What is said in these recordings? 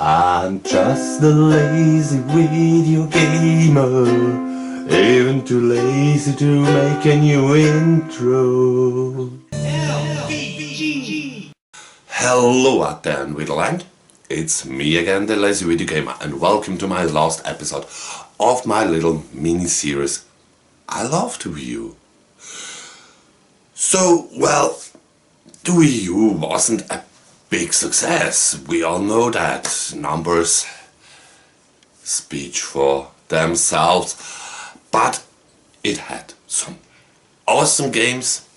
I'm just a lazy video gamer, even too lazy to make a new intro. Hello out there in Witherland, it's me again, the lazy video gamer, and welcome to my last episode of my little mini-series I love the WIIU. So, well, the WIIU wasn't a big success. We all know that. Numbers speak for themselves. But it had some awesome games,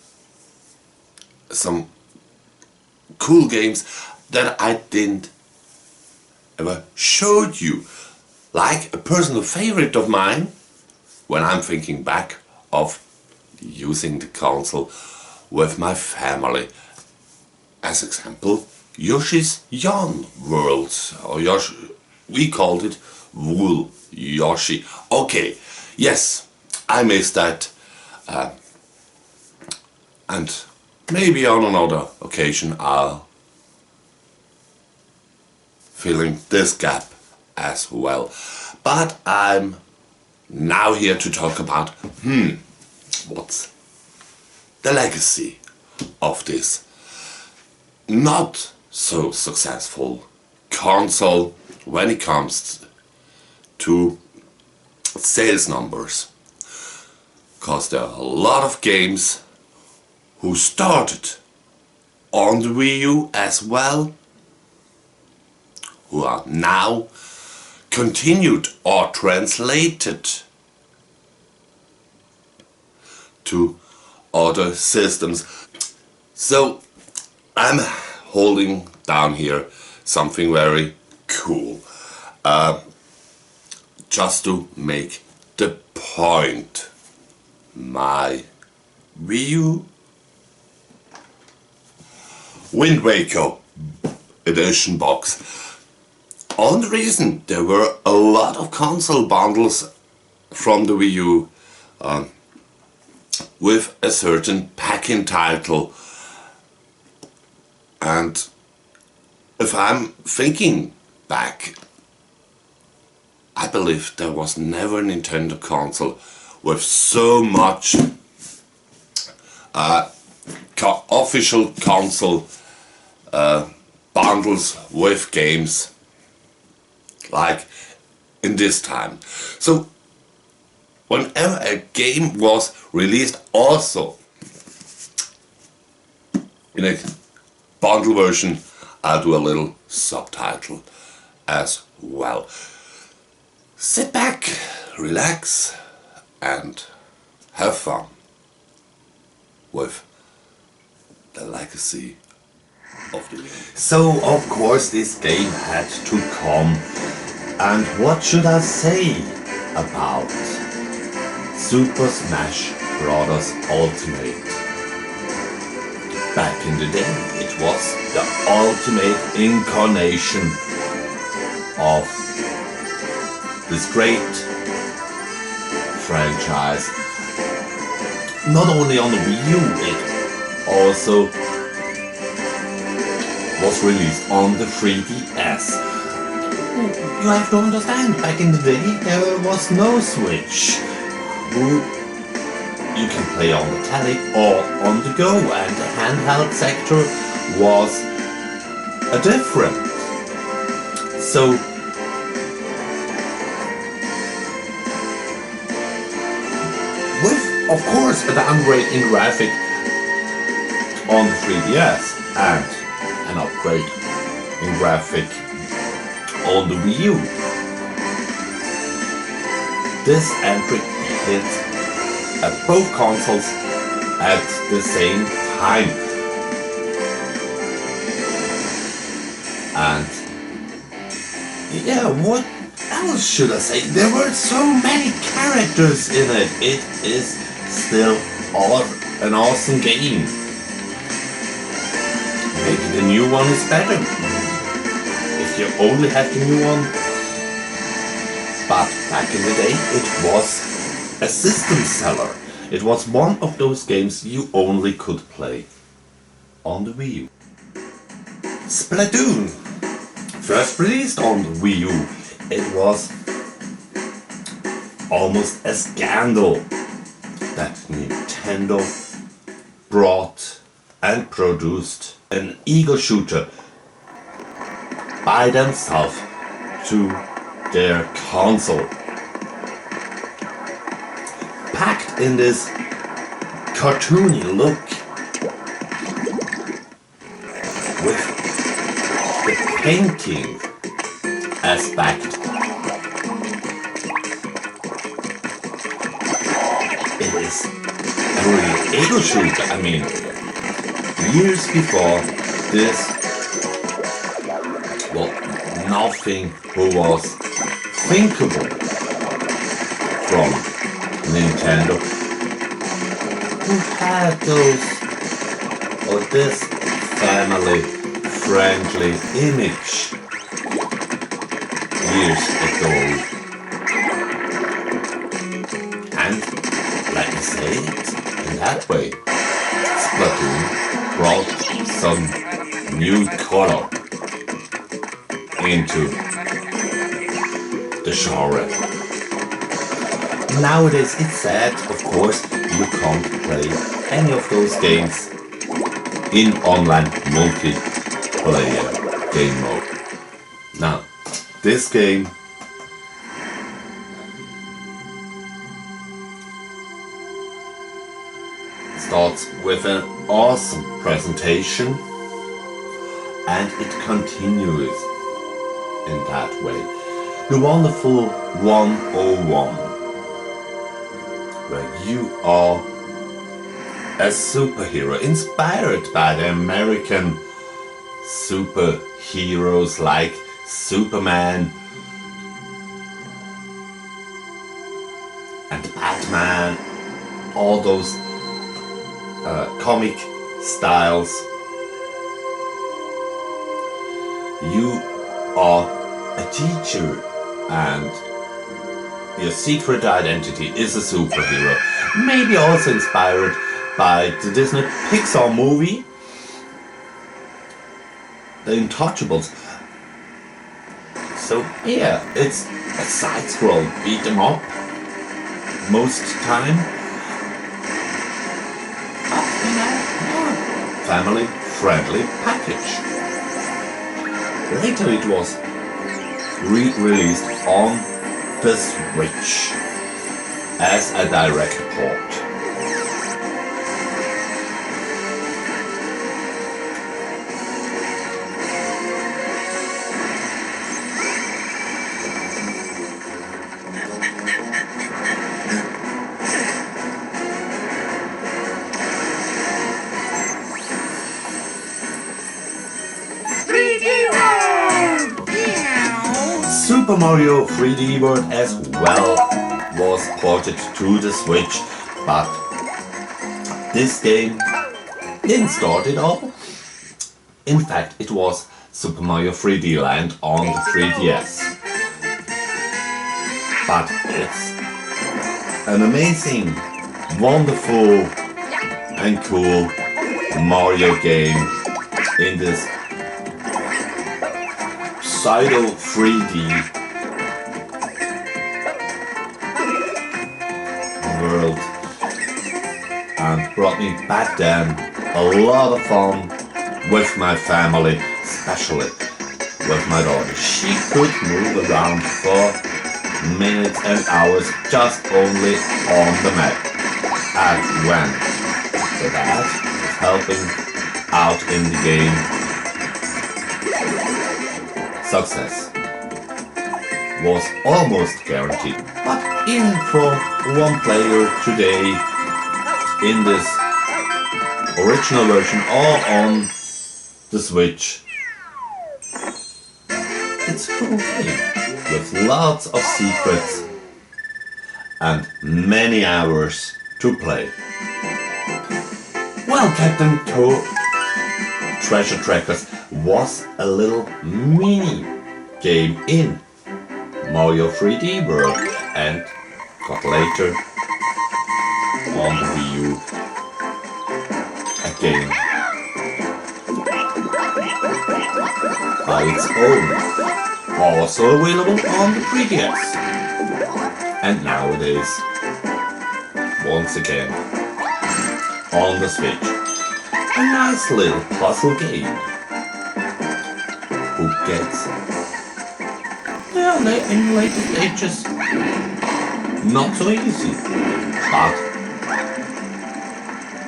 some cool games that I didn't ever show you. Like a personal favorite of mine, when I'm thinking back of using the console with my family. As example, Yoshi's Yarn World, or Yoshi, we called it Wool Yoshi. Okay, yes, I missed that, and maybe on another occasion I'll fill in this gap as well. But I'm now here to talk about, what's the legacy of this not so successful console when it comes to sales numbers. Because there are a lot of games who started on the WIIU as well, who are now continued or translated to other systems. So I'm holding down here something very cool, just to make the point. My WIIU Wind Waker edition box. On the reason there were a lot of console bundles from the WIIU with a certain packing title. And if I'm thinking back, I believe there was never a Nintendo console with so much official console bundles with games like in this time. So whenever a game was released, also in a bundle version, I'll do a little subtitle as well. Sit back, relax, and have fun with the legacy of the game. So, of course, this game had to come. And what should I say about Super Smash Bros. Ultimate? Back in the day, it was the ultimate incarnation of this great franchise. Not only on the WIIU, it also was released on the 3DS. You have to understand, back in the day there was no Switch. You can play on the telly or on the go, and the handheld sector was a different. So with, of course, a downgrade in graphic on the 3DS and an upgrade in graphic on the WIIU, this entry hit at both consoles at the same time. And yeah, what else should I say? There were so many characters in it. It is still an awesome game. Maybe the new one is better if you only have the new one. But back in the day it was a system seller. It was one of those games you only could play on the WIIU. Splatoon first released on the Wii U, it was almost a scandal that Nintendo brought and produced an ego shooter by themselves to their console, packed in this cartoony look with the painting aspect. It is a real ego shooter. I mean, years before this, well, nothing was thinkable from Nintendo, who had this family-friendly image years ago. And let me say it in that way, Splatoon brought some new color into the genre. Nowadays it's sad, of course, you can't play any of those games in online multiplayer game mode. Now, this game starts with an awesome presentation and it continues in that way. The wonderful 101, where you are a superhero inspired by the American superheroes like Superman and Batman, all those comic styles. You are a teacher and your secret identity is a superhero. Maybe also inspired by the Disney Pixar movie, The Untouchables. So yeah, it's a side-scroll beat 'em up most time. Family-friendly package. Later it was re-released on the Switch as a direct port. Super Mario 3D World as well was ported to the Switch, but this game didn't start it all. In fact, it was Super Mario 3D Land on the 3DS. But it's an amazing, wonderful and cool Mario game in this pseudo 3D world, and brought me back then a lot of fun with my family, especially with my daughter. She could move around for minutes and hours just only on the map, and when the dad was helping out in the game, success was almost guaranteed. But even for one player today, in this original version or on the Switch, it's a cool game with lots of secrets and many hours to play. Well, Captain Toad Treasure Trackers was a little mini game in Mario 3D World and got later on the Wii U a game by its own. Also available on the 3DS. And nowadays, once again, on the Switch. A nice little puzzle game. Who gets in later stages not so easy, but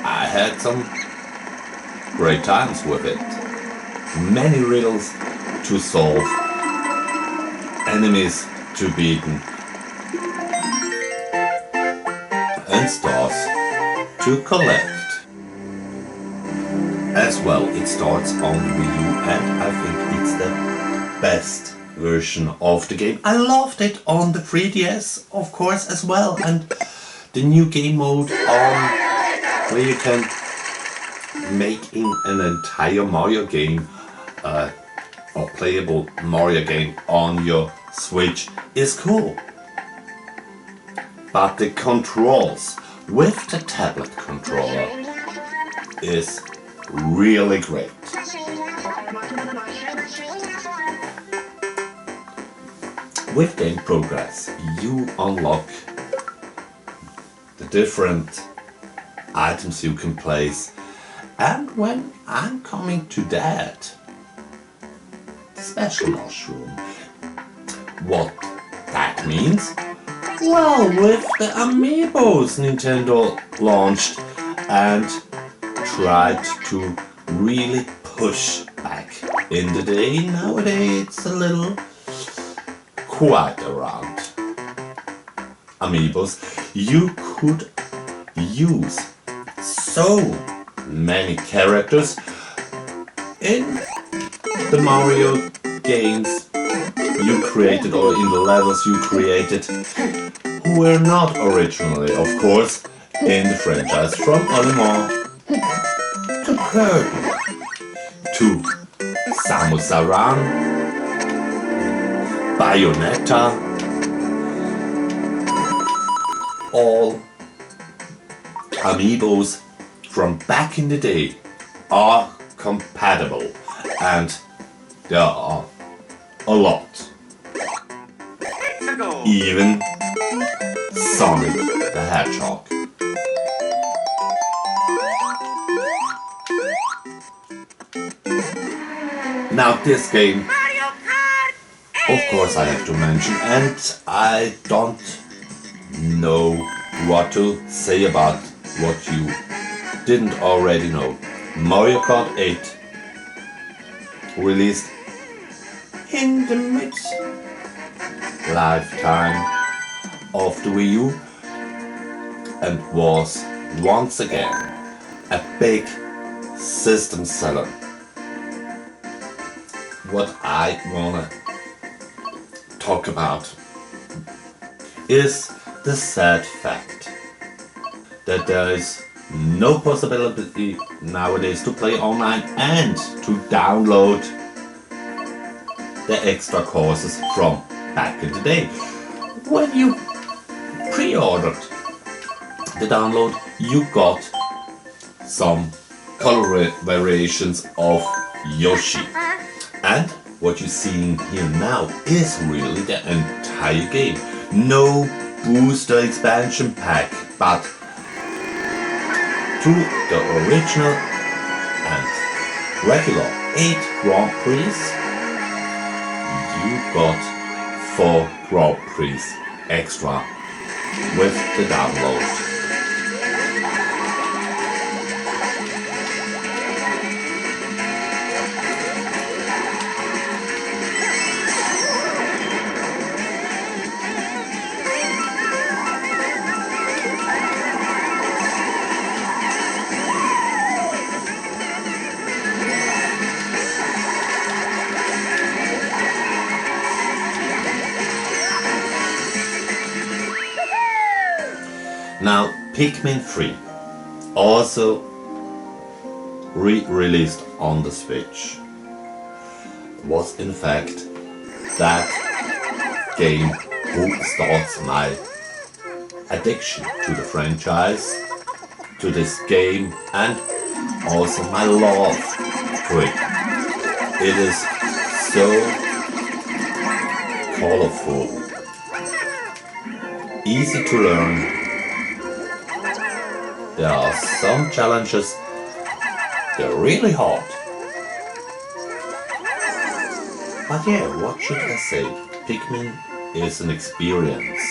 I had some great times with it. Many riddles to solve, enemies to beaten, and stars to collect. As well, it starts on the Wii U, and I think it's the best version of the game. I loved it on the 3DS, of course, as well, and the new game mode on where you can make in an entire Mario game, or playable Mario game on your Switch is cool. But the controls with the tablet controller is really great. With game progress, you unlock the different items you can place, and when I'm coming to that, the special mushroom, what that means? Well, with the Amiibos Nintendo launched and tried to really push back in the day. Nowadays it's a little quiet around Amiibos. You could use so many characters in the Mario games you created, or in the levels you created, who were not originally, of course, in the franchise, from Olimar to Kirby to Samus Aran, Bayonetta. All Amiibos from back in the day are compatible, and there are a lot. Even Sonic the Hedgehog. Now this game, of course I have to mention, and I don't know what to say about what you didn't already know. Mario Kart 8 released in the mid-lifetime of the Wii U and was once again a big system seller. What I wanna talk about is the sad fact that there is no possibility nowadays to play online and to download the extra courses from back in the day. When you pre-ordered the download, you got some color variations of Yoshi. And what you're seeing here now is really the entire game. No booster expansion pack, but to the original and regular 8 Grand Prix, you got 4 Grand Prix extra with the download. Now, Pikmin 3, also re-released on the Switch, was in fact that game who starts my addiction to the franchise, to this game, and also my love for it. It is so colorful, easy to learn. There are some challenges, they're really hard. But yeah, what should I say? Pikmin is an experience.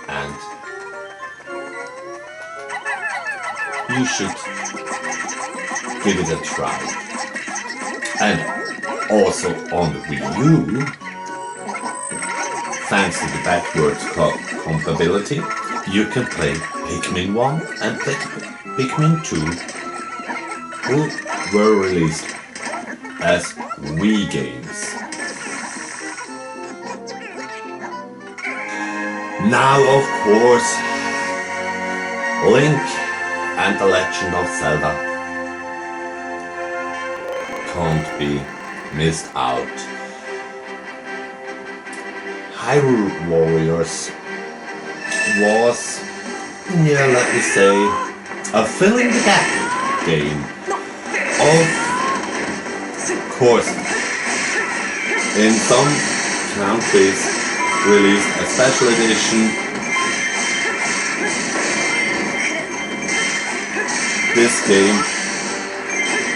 And you should give it a try. And also on the Wii U, thanks to the backwards compatibility, you can play Pikmin 1 and Pikmin 2, who were released as Wii games. Now, of course, Link and the Legend of Zelda can't be missed out. Hyrule Warriors was, yeah, let me say, a filling the gap game. Of course, in some countries released a special edition. This game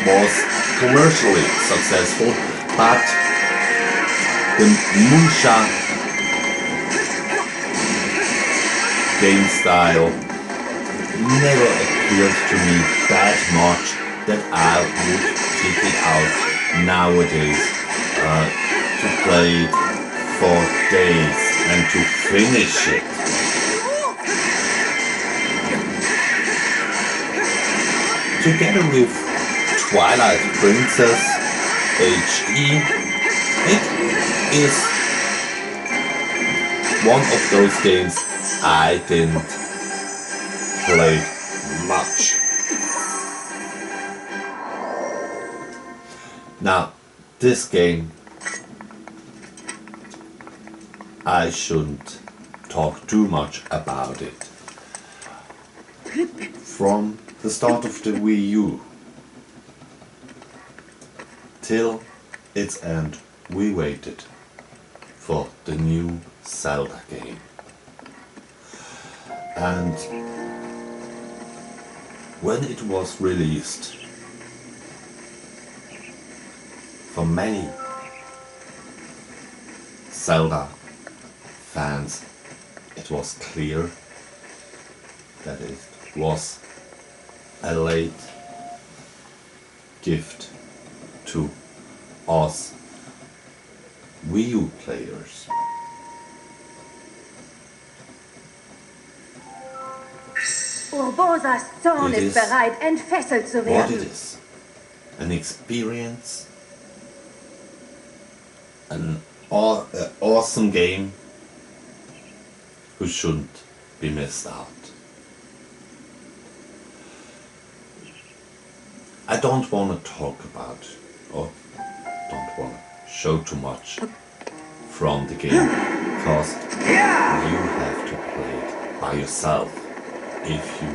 was commercially successful, but the Musha game style never appealed to me that much that I would pick it out nowadays to play it for days and to finish it. Together with Twilight Princess HD, it is one of those games I didn't play much. Now, this game, I shouldn't talk too much about it. From the start of the Wii U till its end, we waited for the new Zelda game. And when it was released, for many Zelda fans, it was clear that it was a late gift to us Wii U players. Urbosas Zorn ist bereit, entfesselt zu What werden. it is, an experience, an awesome game who shouldn't be missed out. I don't want to talk about or don't want to show too much from the game because you have to play it by yourself if you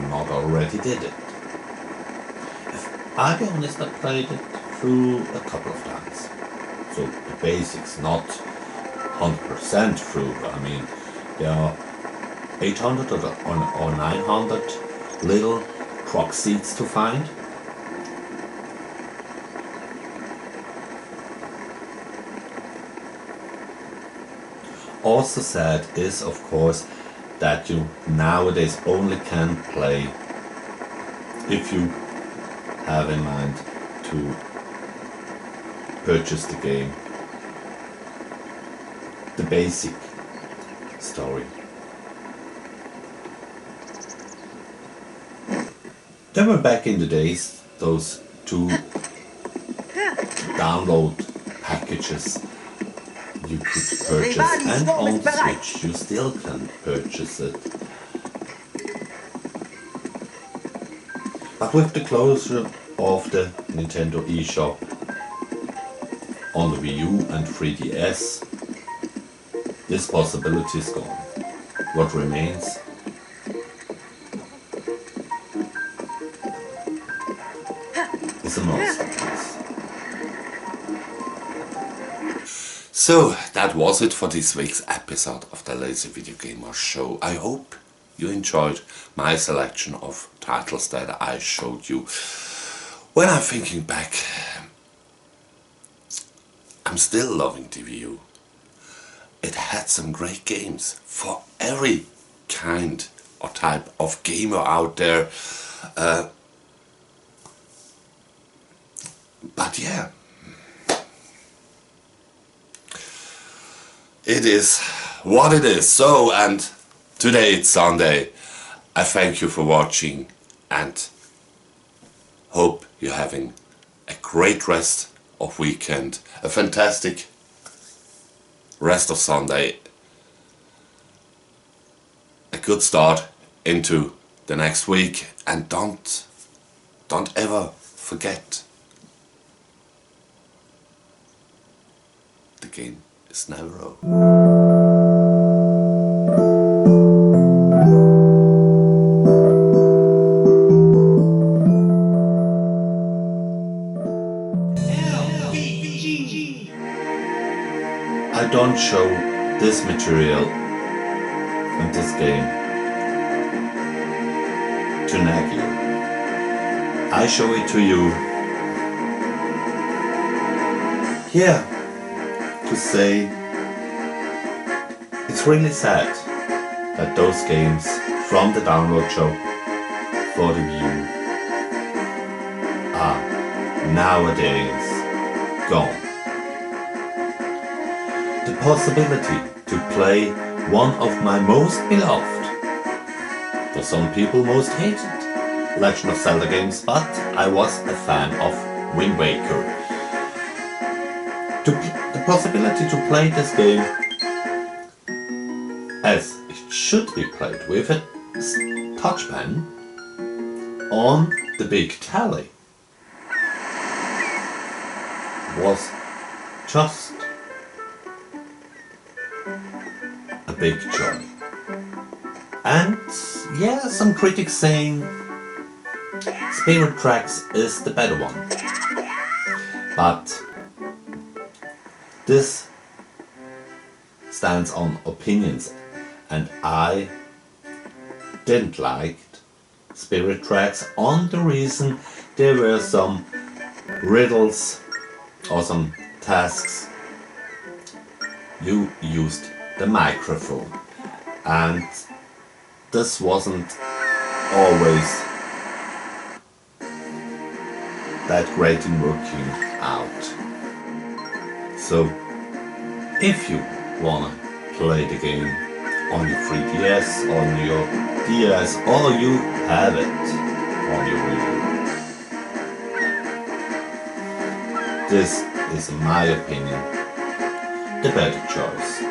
not already did it. I'll be honest, I played it through a couple of times. So the basics, not 100% through. I mean, there are 800 or 900 little truck seats to find. Also sad is, of course, that you nowadays only can play if you have in mind to purchase the game, the basic story. There were back in the days those two download packages you could purchase, and on the Switch you still can purchase it. But with the closure of the Nintendo eShop on the Wii U and 3DS, this possibility is gone. What remains So that was it for this week's episode of the Lazy Video Gamer Show. I hope you enjoyed my selection of titles that I showed you. When I'm thinking back, I'm still loving the WIIU. It had some great games for every kind or type of gamer out there. But yeah, it is what it is. So, and today it's Sunday. I thank you for watching and hope you're having a great rest of weekend, a fantastic rest of Sunday, a good start into the next week, and don't ever forget, the game is never over. I don't show this material and this game to nag you. I show it to you here to say it's really sad that those games from the download shop for the WIIU are nowadays gone. The possibility to play one of my most beloved, for some people most hated, Legend of Zelda games, but I was a fan of Wind Waker. The possibility to play this game as it should be played with a touchpad on the big telly was just a big joy. And yeah, some critics saying Spirit Tracks is the better one. But this stands on opinions, and I didn't like Spirit Tracks on the reason there were some riddles or some tasks. You used the microphone, and this wasn't always that great in working out. So if you wanna play the game on your 3DS, on your DS, or you have it on your WIIU, this is, in my opinion, the better choice.